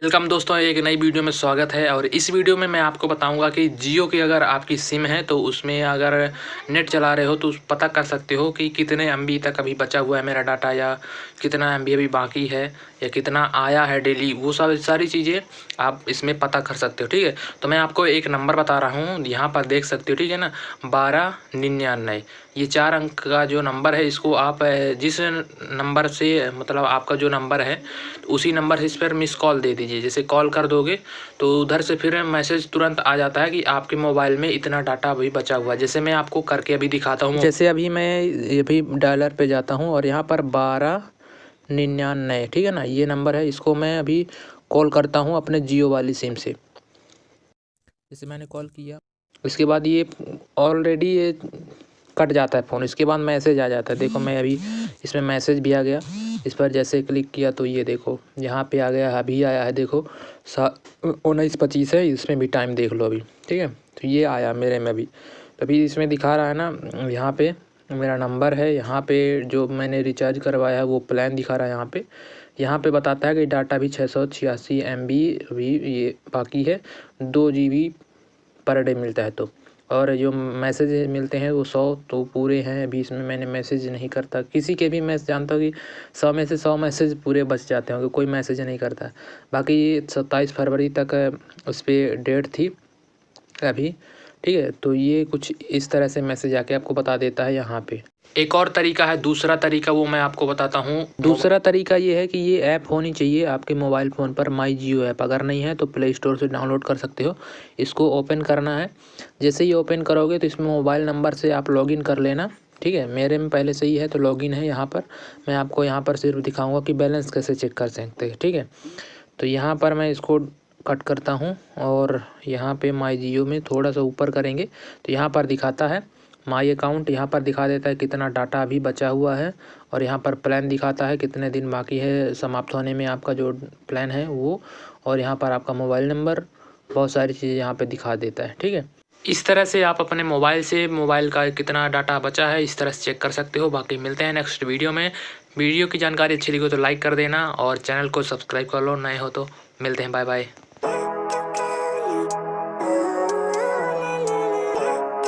Welcome दोस्तों, एक नई वीडियो में स्वागत है। और इस वीडियो में मैं आपको बताऊंगा कि जियो की अगर आपकी सिम है तो उसमें अगर नेट चला रहे हो तो पता कर सकते हो कि कितने एमबी तक अभी बचा हुआ है मेरा डाटा, या कितना एमबी अभी बाकी है, या कितना आया है डेली। वो सब सारी चीज़ें आप इसमें पता कर सकते हो। ठीक है, तो मैं आपको एक नंबर बता रहा हूँ, यहाँ पर देख सकते हो। ठीक है ना, 1299 ये 4 अंक का जो नंबर है, इसको आप जिस नंबर से मतलब आपका जो नंबर है तो उसी नंबर से इस पर मिस कॉल दे दीजिए। जैसे कॉल कर दोगे तो उधर से फिर मैसेज तुरंत आ जाता है कि आपके मोबाइल में इतना डाटा अभी बचा हुआ है। जैसे मैं आपको करके अभी दिखाता हूँ। जैसे अभी मैं अभी डायलर पे जाता हूँ और यहाँ पर 1299, ठीक है ना, ये नंबर है। इसको मैं अभी कॉल करता हूँ अपने जियो वाली सिम से। जैसे मैंने कॉल किया, इसके बाद ये ऑलरेडी ये कट जाता है फ़ोन। इसके बाद मैसेज आ जाता है। देखो मैं अभी इसमें मैसेज भी आ गया। इस पर जैसे क्लिक किया तो ये देखो यहाँ पे आ गया, अभी आया है। देखो 19:25 है, इसमें भी टाइम देख लो अभी। ठीक है, तो ये आया मेरे में भी। तभी इसमें दिखा रहा है ना, यहाँ पे मेरा नंबर है, यहाँ पे जो मैंने रिचार्ज करवाया है वो प्लान दिखा रहा है। यहाँ पे बताता है कि डाटा भी 686 MB अभी ये बाकी है, 2 GB पर डे मिलता है। तो और जो मैसेज मिलते हैं वो 100 तो पूरे हैं। अभी इसमें मैंने मैसेज नहीं करता किसी के भी। मैं जानता हूँ कि 100 में से 100 मैसेज पूरे बच जाते होंगे, कोई मैसेज नहीं करता। बाकी 27 फरवरी तक उस पर डेट थी अभी। ठीक है, तो ये कुछ इस तरह से मैसेज आके आपको बता देता है यहाँ पे। एक और तरीका है, दूसरा तरीका, वो मैं आपको बताता हूँ। दूसरा तरीका ये है कि ये ऐप होनी चाहिए आपके मोबाइल फ़ोन पर, माई जियो ऐप। अगर नहीं है तो प्ले स्टोर से डाउनलोड कर सकते हो। इसको ओपन करना है। जैसे ही ओपन करोगे तो इसमें मोबाइल नंबर से आप लॉगिन कर लेना। ठीक है, मेरे में पहले से ही है तो लॉगिन है। यहाँ पर मैं आपको यहाँ पर सिर्फ दिखाऊँगा कि बैलेंस कैसे चेक कर सकते हैं। ठीक है, तो यहाँ पर मैं इसको कट करता हूँ और यहाँ पे माई जियो में थोड़ा सा ऊपर करेंगे तो यहाँ पर दिखाता है माई अकाउंट। यहाँ पर दिखा देता है कितना डाटा अभी बचा हुआ है, और यहाँ पर प्लान दिखाता है कितने दिन बाकी है समाप्त होने में आपका जो प्लान है वो, और यहाँ पर आपका मोबाइल नंबर, बहुत सारी चीज़ें यहाँ पे दिखा देता है। ठीक है, इस तरह से आप अपने मोबाइल से मोबाइल का कितना डाटा बचा है इस तरह से चेक कर सकते हो। बाकी मिलते हैं नेक्स्ट वीडियो में। वीडियो की जानकारी अच्छी लगी हो तो लाइक कर देना और चैनल को सब्सक्राइब कर लो, नए हो तो। मिलते हैं, बाय बाय।